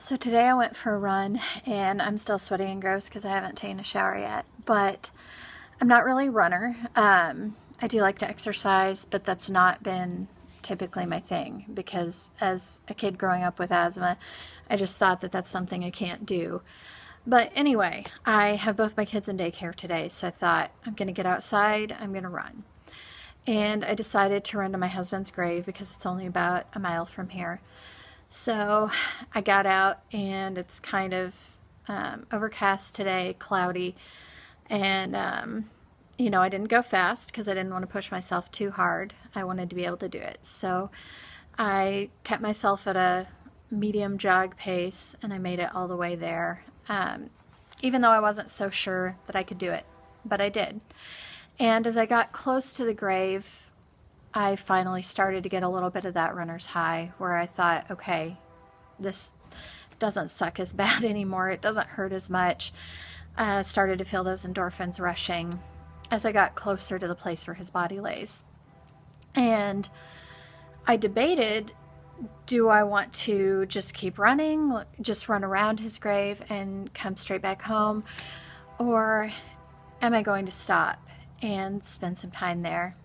So today I went for a run and I'm still sweaty and gross because I haven't taken a shower yet, but I'm not really a runner. I do like to exercise, but that's not been typically my thing because as a kid growing up with asthma, I just thought that that's something I can't do. But anyway, I have both my kids in daycare today, so I thought I'm going to get outside, I'm going to run. And I decided to run to my husband's grave because it's only about a mile from here. So I got out and it's kind of overcast today, cloudy, and I didn't go fast because I didn't want to push myself too hard. I wanted to be able to do it. So I kept myself at a medium jog pace and I made it all the way there, even though I wasn't so sure that I could do it, but I did. And as I got close to the grave, I finally started to get a little bit of that runner's high where I thought, okay, this doesn't suck as bad anymore. It doesn't hurt as much. I started to feel those endorphins rushing as I got closer to the place where his body lays. And I debated, do I want to just keep running, just run around his grave and come straight back home? Or am I going to stop and spend some time there?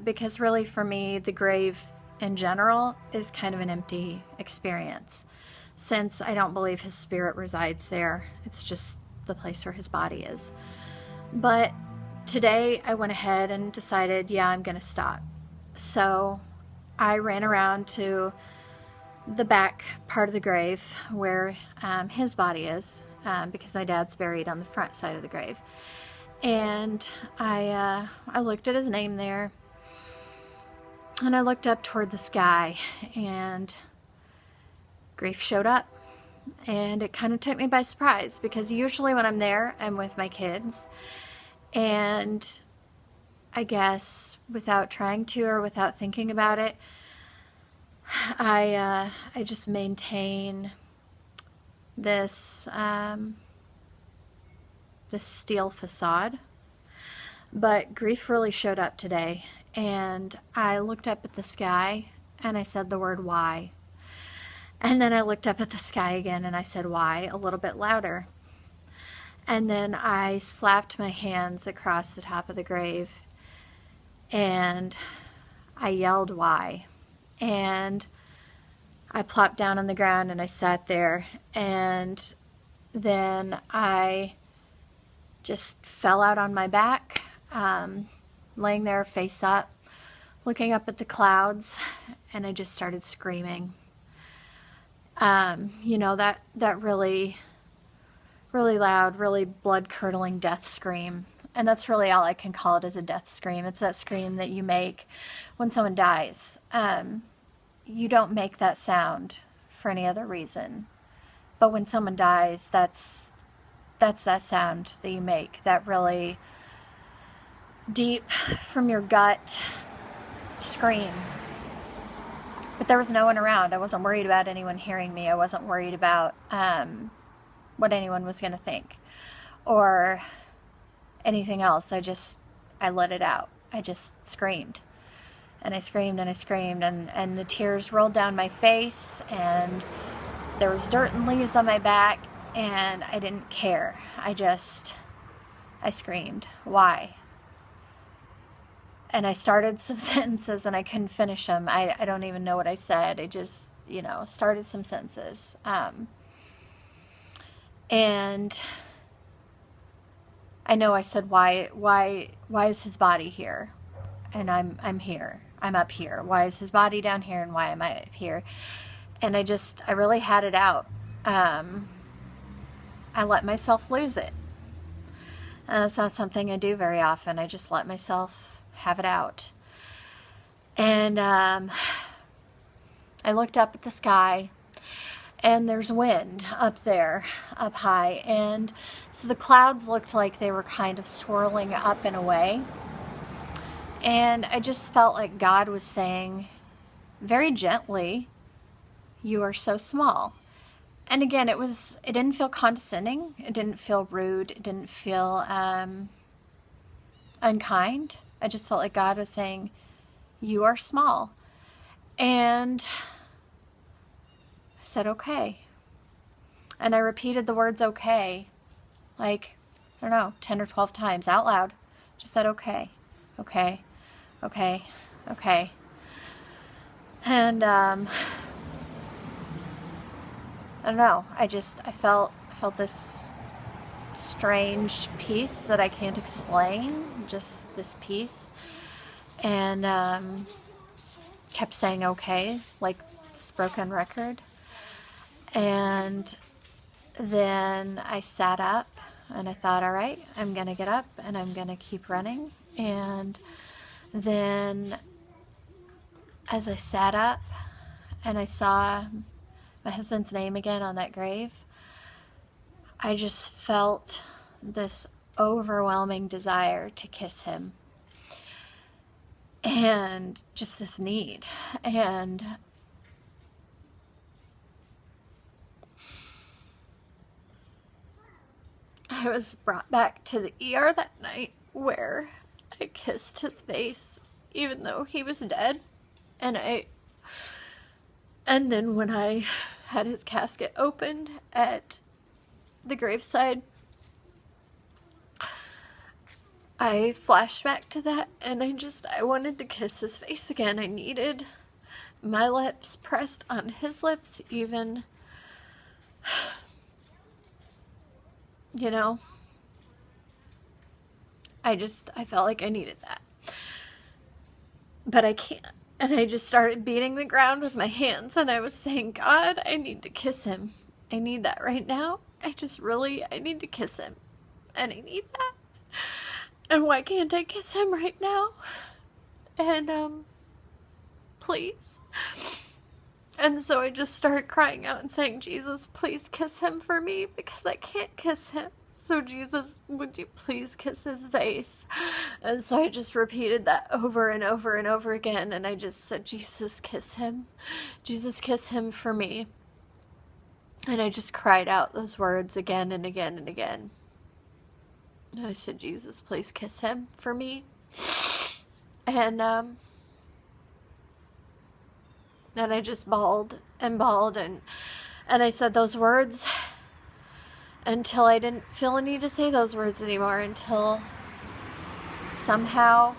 Because really for me, the grave in general is kind of an empty experience since I don't believe his spirit resides there. It's just the place where his body is. But today I went ahead and decided, yeah, I'm going to stop. So I ran around to the back part of the grave where his body is, because my dad's buried on the front side of the grave. And I looked at his name there. And I looked up toward the sky and grief showed up. And it kind of took me by surprise because usually when I'm there, I'm with my kids. And I guess without trying to or without thinking about it, I just maintain this this steel facade. But grief really showed up today. And I looked up at the sky and I said the word why. And then I looked up at the sky again and I said why a little bit louder. And then I slapped my hands across the top of the grave and I yelled why. And I plopped down on the ground and I sat there, and then I just fell out on my back, laying there face up, looking up at the clouds, and I just started screaming. That really, really loud, really blood-curdling death scream. And that's really all I can call it, is a death scream. It's that scream that you make when someone dies. You don't make that sound for any other reason. But when someone dies, that's that sound that you make, that really deep from your gut scream. But there was no one around. I wasn't worried about anyone hearing me. I wasn't worried about what anyone was going to think or anything else. I let it out. I just screamed. And I screamed and I screamed, and the tears rolled down my face, and there was dirt and leaves on my back, and I didn't care. I screamed. Why? And I started some sentences and I couldn't finish them. I don't even know what I said. I just, started some sentences. And I know I said, why is his body here? And I'm here. I'm up here. Why is his body down here and why am I up here? And I really had it out. I let myself lose it. And that's not something I do very often. I just let myself have it out. And I looked up at the sky, and there's wind up there, up high. And so the clouds looked like they were kind of swirling up and away. And I just felt like God was saying very gently, "You are so small." And again, it didn't feel condescending. It didn't feel rude. It didn't feel unkind. I just felt like God was saying, "You are small." And I said, okay. And I repeated the words okay, like, I don't know, 10 or 12 times out loud. Just said okay, okay, okay, okay. And I don't know, I felt this strange peace that I can't explain, just this peace. And kept saying okay, like this broken record. And then I sat up and I thought, all right, I'm gonna get up and I'm gonna keep running. And then as I sat up and I saw my husband's name again on that grave, I just felt this overwhelming desire to kiss him. And just this need. And I was brought back to the ER that night where I kissed his face even though he was dead. And then when I had his casket opened at the graveside, I flashed back to that, and I wanted to kiss his face again. I needed my lips pressed on his lips, even, you know, I felt like I needed that. But I can't. And I just started beating the ground with my hands, and I was saying, God, I need to kiss him. I need that right now. I need to kiss him. And I need that. And why can't I kiss him right now? And, please. And so I just started crying out and saying, Jesus, please kiss him for me, because I can't kiss him. So Jesus, would you please kiss his face? And so I just repeated that over and over and over again. And I just said, Jesus, kiss him. Jesus, kiss him for me. And I just cried out those words again and again and again. And I said, Jesus, please kiss him for me. And I just bawled and bawled, and I said those words until I didn't feel a need to say those words anymore, until somehow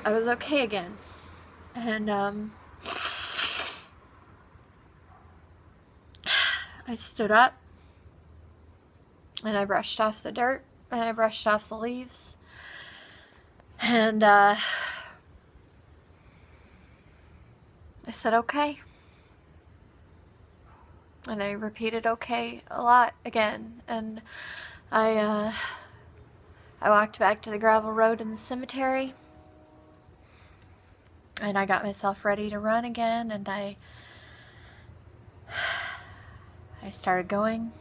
I was okay again. And I stood up and I brushed off the dirt and I brushed off the leaves, and I said okay. And I repeated okay a lot again. And I walked back to the gravel road in the cemetery. And I got myself ready to run again. And I started going.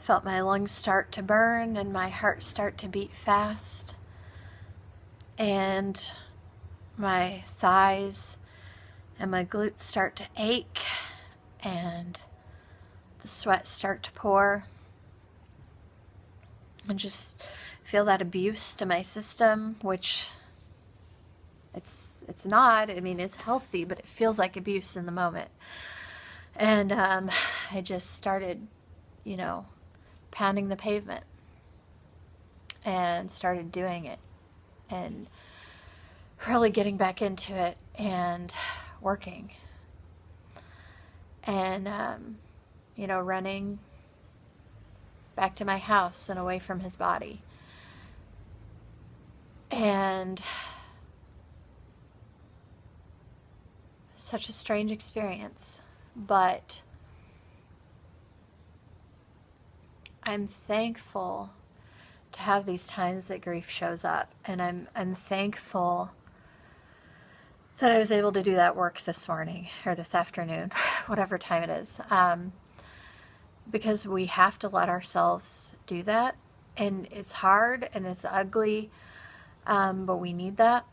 Felt my lungs start to burn and my heart start to beat fast. And my thighs and my glutes start to ache. And the sweat start to pour, and just feel that abuse to my system, which it's not. I mean, it's healthy, but it feels like abuse in the moment. And I just started, pounding the pavement and started doing it and really getting back into it and working. And, running back to my house and away from his body. And such a strange experience, but I'm thankful to have these times that grief shows up. And I'm thankful that I was able to do that work this morning or this afternoon, whatever time it is, because we have to let ourselves do that. And it's hard and it's ugly, but we need that.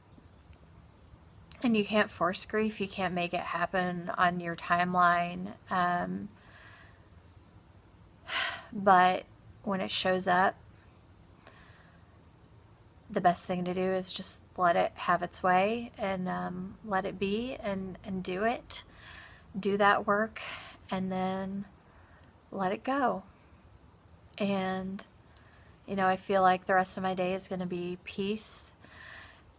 And you can't force grief. You can't make it happen on your timeline. But when it shows up, the best thing to do is just let it have its way and let it be and do it. Do that work, and then let it go. And, you know, I feel like the rest of my day is going to be peace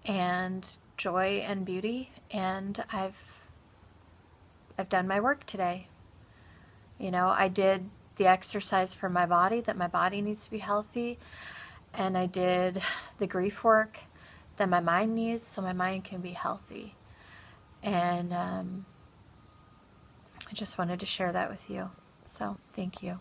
and joy and beauty. And I've done my work today. You know, I did the exercise for my body, that my body needs to be healthy. And I did the grief work that my mind needs so my mind can be healthy. And I just wanted to share that with you. So thank you.